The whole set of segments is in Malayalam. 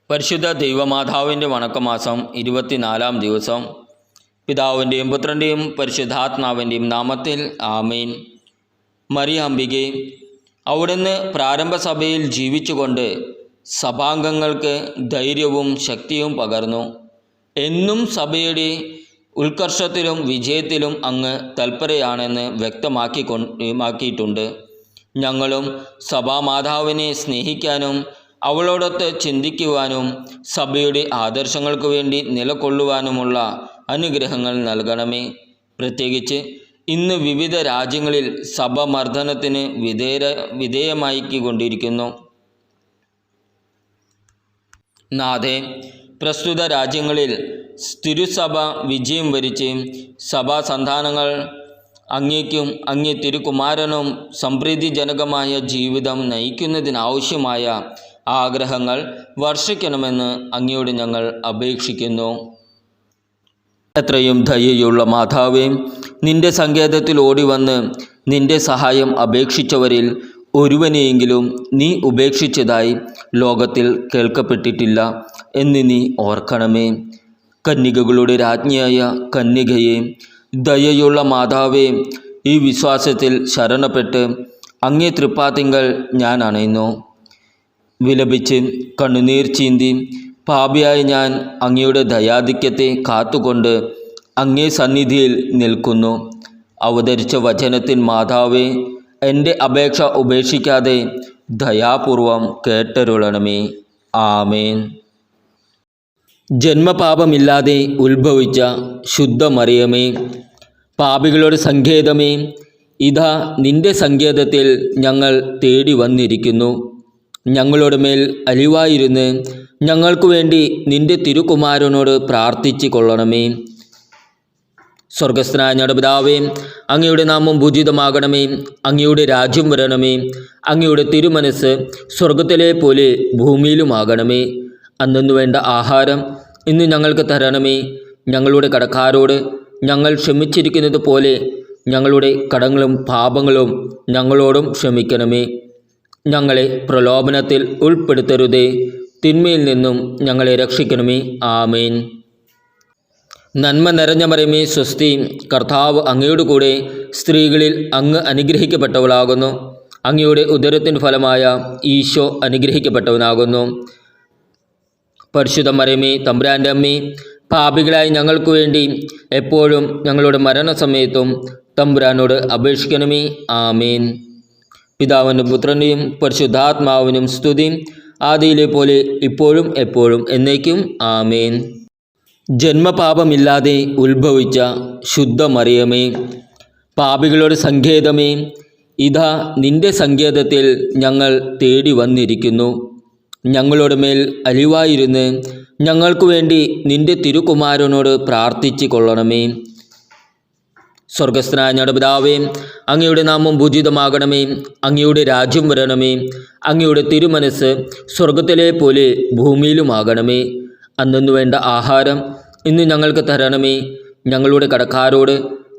പരിശുദ്ധ ദൈവമാതാവിൻ്റെ വണക്കമാസം 24-ാം ദിവസം. പിതാവിൻ്റെയും പുത്രൻ്റെയും പരിശുദ്ധാത്മാവിൻ്റെയും നാമത്തിൽ ആമേൻ. മറിയാമ്പികെ, അവിടുന്ന് പ്രാരംഭസഭയിൽ ജീവിച്ചുകൊണ്ട് സഭാംഗങ്ങൾക്ക് ധൈര്യവും ശക്തിയും പകർന്നു. എന്നും സഭയുടെ ഉത്കർഷത്തിലും വിജയത്തിലും അങ്ങ് തൽപരയാണെന്ന് വ്യക്തമാക്കിയിട്ടുണ്ട്. ഞങ്ങളും സഭാമാതാവിനെ സ്നേഹിക്കാനും അവളോടൊത്ത് ചിന്തിക്കുവാനും സഭയുടെ ആദർശങ്ങൾക്ക് വേണ്ടി നിലകൊള്ളുവാനുമുള്ള അനുഗ്രഹങ്ങൾ നൽകണമേ. പ്രത്യേകിച്ച് ഇന്ന് വിവിധ രാജ്യങ്ങളിൽ സഭ മർദ്ദനത്തിന് വിധേയമായിക്കൊണ്ടിരിക്കുന്നു. നാഥേ, പ്രസ്തുത രാജ്യങ്ങളിൽ തിരുസഭ വിജയം വരിച്ച് സഭാസന്താനങ്ങൾ അങ്ങേക്കും അങ്ങേ തിരുകുമാരനും സംപ്രീതിജനകമായ ജീവിതം നയിക്കുന്നതിനാവശ്യമായ ആഗ്രഹങ്ങൾ വർഷിക്കണമെന്ന് അങ്ങയോട് ഞങ്ങൾ അപേക്ഷിക്കുന്നു. എത്രയും ദയയുള്ള മാതാവേ, നിന്റെ സങ്കേതത്തിൽ ഓടിവന്ന് നിന്റെ സഹായം അപേക്ഷിച്ചവരിൽ ഒരുവനെയെങ്കിലും നീ ഉപേക്ഷിച്ചതായി ലോകത്തിൽ കേൾക്കപ്പെട്ടിട്ടില്ല എന്ന് നീ ഓർക്കണമേ. കന്യകകളുടെ രാജ്ഞിയായ കന്യകയെ, ദയയുള്ള മാതാവേ, ഈ വിശ്വാസത്തിൽ ശരണപ്പെട്ട് അങ്ങേ തൃപ്പാത്തിങ്കൽ ഞാൻ അണയുന്നു. വിലപിച്ച് കണ്ണുനീർ ചീന്തി പാപിയായി ഞാൻ അങ്ങയുടെ ദയാധിക്യത്തെ കാത്തുകൊണ്ട് അങ്ങേ സന്നിധിയിൽ നിൽക്കുന്നു. അവതരിച്ച വചനത്തിൻ മാതാവേ, എൻ്റെ അപേക്ഷ ഉപേക്ഷിക്കാതെ ദയാപൂർവം കേട്ടരുളണമേ. ആമേൻ. ജന്മപാപമില്ലാതെ ഉത്ഭവിച്ച ശുദ്ധ മറിയമേ, പാപികളുടെ സങ്കേതമേ, ഇതാ നിന്റെ സങ്കേതത്തിൽ ഞങ്ങൾ തേടി വന്നിരിക്കുന്നു. ഞങ്ങളുടെ മേൽ അലിവായിരുന്ന് ഞങ്ങൾക്കു വേണ്ടി നിന്റെ തിരുകുമാരനോട് പ്രാർത്ഥിച്ചു കൊള്ളണമേ. സ്വർഗസ്ഥനായ ഞങ്ങളുടെ പിതാവേ, അങ്ങയുടെ നാമം പൂജിതമാകണമേ. അങ്ങയുടെ രാജ്യം വരണമേ. അങ്ങയുടെ തിരുമനസ് സ്വർഗത്തിലെ പോലെ ഭൂമിയിലുമാകണമേ. അന്നു വേണ്ട ആഹാരം ഇന്ന് ഞങ്ങൾക്ക് തരണമേ. ഞങ്ങളുടെ കടക്കാരോട് ഞങ്ങൾ ക്ഷമിച്ചിരിക്കുന്നത് പോലെ ഞങ്ങളുടെ കടങ്ങളും പാപങ്ങളും ഞങ്ങളോടും ക്ഷമിക്കണമേ. ഞങ്ങളെ പ്രലോഭനത്തിൽ ഉൾപ്പെടുത്തരുതേ, തിന്മയിൽ നിന്നും ഞങ്ങളെ രക്ഷിക്കണമേ. ആമേൻ. നന്മ നിറഞ്ഞ മറിയമേ, സ്വസ്തി, കർത്താവ് അങ്ങയുടെ കൂടെ സ്ത്രീകളിൽ അങ്ങ് അനുഗ്രഹിക്കപ്പെട്ടവളാകുന്നു. അങ്ങയുടെ ഉദരത്തിൻ്റെ ഫലമായ ഈശോ അനുഗ്രഹിക്കപ്പെട്ടവനാകുന്നു. പരിശുദ്ധ മറിയമേ, തമ്പുരാൻ്റെ അമ്മേ, പാപികളായി ഞങ്ങൾക്ക് വേണ്ടി എപ്പോഴും ഞങ്ങളുടെ മരണസമയത്തും തമ്പുരാനോട് അപേക്ഷിക്കണമേ. ആമേൻ. പിതാവിനും പുത്രൻ്റെയും പരിശുദ്ധാത്മാവിനും സ്തുതി, ആദിയിലെ പോലെ ഇപ്പോഴും എപ്പോഴും എന്നേക്കും. ആമേൻ. ജന്മപാപമില്ലാതെ ഉത്ഭവിച്ച ശുദ്ധ മറിയമേ, പാപികളുടെ സങ്കേതമേ, ഇതാ നിന്റെ സങ്കേതത്തിൽ ഞങ്ങൾ തേടി വന്നിരിക്കുന്നു. ഞങ്ങളുടെ മേൽ അലിവായിരുന്ന് ഞങ്ങൾക്കു വേണ്ടി നിന്റെ തിരുകുമാരനോട് പ്രാർത്ഥിച്ചു കൊള്ളണമേ. സ്വർഗസ്ഥനായ ഞങ്ങളുടെ പിതാവേ, അങ്ങയുടെ നാമം പൂജിതമാകണമേ. അങ്ങയുടെ രാജ്യം വരണമേ. അങ്ങയുടെ തിരുമനസ് സ്വർഗത്തിലെ പോലെ ഭൂമിയിലുമാകണമേ. അന്നു വേണ്ട ആഹാരം ഇന്ന് ഞങ്ങൾക്ക് തരണമേ. ഞങ്ങളുടെ കടക്കാരോട്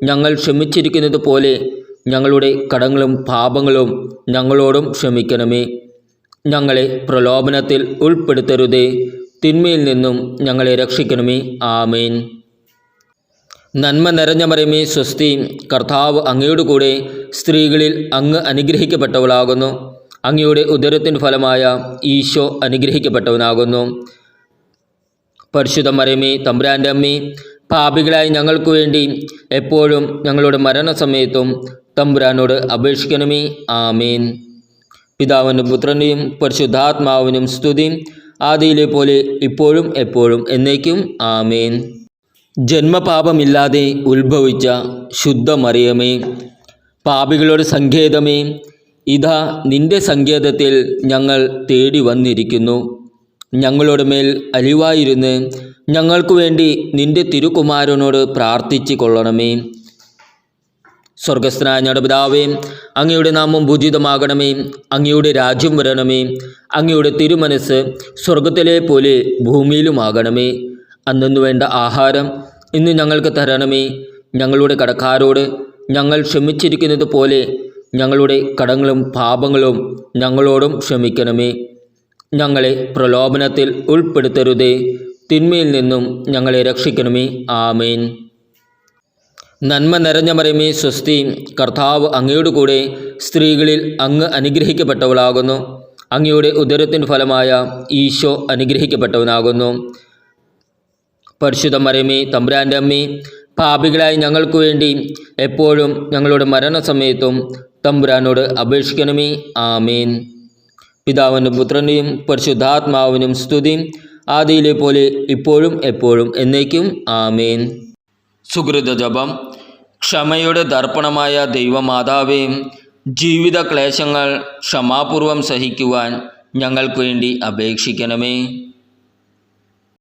ഞങ്ങൾ ക്ഷമിച്ചിരിക്കുന്നത് പോലെ ഞങ്ങളുടെ കടങ്ങളും പാപങ്ങളും ഞങ്ങളോടും ക്ഷമിക്കണമേ. ഞങ്ങളെ പ്രലോഭനത്തിൽ ഉൾപ്പെടുത്തരുതേ, തിന്മയിൽ നിന്നും ഞങ്ങളെ രക്ഷിക്കണമേ. ആമേൻ. നന്മ നിറഞ്ഞ മറിയമേ, സ്വസ്തി, കർത്താവ് അങ്ങയുടെ കൂടെ സ്ത്രീകളിൽ അങ്ങ് അനുഗ്രഹിക്കപ്പെട്ടവളാകുന്നു. അങ്ങയുടെ ഉദരത്തിൻ്റെ ഫലമായ ഈശോ അനുഗ്രഹിക്കപ്പെട്ടവനാകുന്നു. പരിശുദ്ധ മറിയമേ, തമ്പുരാൻ്റെ അമ്മേ, പാപികളായി ഞങ്ങൾക്ക് വേണ്ടി എപ്പോഴും ഞങ്ങളുടെ മരണസമയത്തും തമ്പുരാനോട് അപേക്ഷിക്കണമേ. ആമേൻ. പിതാവിനും പുത്രൻ്റെയും പരിശുദ്ധാത്മാവിനും സ്തുതി, ആദിയിലെ പോലെ ഇപ്പോഴും എപ്പോഴും എന്നേക്കും. ആമേൻ. ജന്മപാപമില്ലാതെ ഉത്ഭവിച്ച ശുദ്ധ മറിയമേ, പാപികളുടെ സങ്കേതമേ, ഇതാ നിന്റെ സങ്കേതത്തിൽ ഞങ്ങൾ തേടി വന്നിരിക്കുന്നു. ഞങ്ങളുടെ മേൽ അലിവായിരുന്ന് ഞങ്ങൾക്കു വേണ്ടി നിന്റെ തിരുകുമാരനോട് പ്രാർത്ഥിച്ചു കൊള്ളണമേ. സ്വർഗസ്ഥനായ ഞങ്ങളുടെ പിതാവേ, അങ്ങയുടെ നാമം പൂജിതമാകണമേ. അങ്ങയുടെ രാജ്യം വരണമേ. അങ്ങയുടെ തിരുമനസ് സ്വർഗത്തിലെ പോലെ ഭൂമിയിലുമാകണമേ. അന്നു വേണ്ട ആഹാരം ഇന്ന് ഞങ്ങൾക്ക് തരണമേ. ഞങ്ങളുടെ കടക്കാരോട് ഞങ്ങൾ ക്ഷമിച്ചിരിക്കുന്നത് പോലെ ഞങ്ങളുടെ കടങ്ങളും പാപങ്ങളും ഞങ്ങളോടും ക്ഷമിക്കണമേ. ഞങ്ങളെ പ്രലോഭനത്തിൽ ഉൾപ്പെടുത്തരുതേ, തിന്മയിൽ നിന്നും ഞങ്ങളെ രക്ഷിക്കണമേ. ആമേൻ. നന്മ നിറഞ്ഞ മറിയമേ സ്വസ്തി, കർത്താവ് അങ്ങയുടെ കൂടെ സ്ത്രീകളിൽ അങ്ങ് അനുഗ്രഹിക്കപ്പെട്ടവളാകുന്നു. അങ്ങയുടെ ഉദരത്തിൻ ഫലമായ ഈശോ അനുഗ്രഹിക്കപ്പെട്ടവനാകുന്നു. പരിശുദ്ധ മറിയമേ തമ്പുരാൻ്റെ അമ്മേ, പാപികളായി ഞങ്ങൾക്ക് വേണ്ടി എപ്പോഴും ഞങ്ങളുടെ മരണസമയത്തും തമ്പുരാനോട് അപേക്ഷിക്കണമേ. ആമേൻ. പിതാവിനും പുത്രനെയും പരിശുദ്ധാത്മാവിനും സ്തുതി, ആദിയിലെ പോലെ ഇപ്പോഴും എപ്പോഴും എന്നേക്കും. ആമേൻ. സുകൃത ജപം. ക്ഷമയുടെ ദർപ്പണമായ ദൈവമാതാവേ, ജീവിത ക്ലേശങ്ങൾ ക്ഷമാപൂർവം സഹിക്കുവാൻ ഞങ്ങൾക്ക് വേണ്ടി അപേക്ഷിക്കണമേ.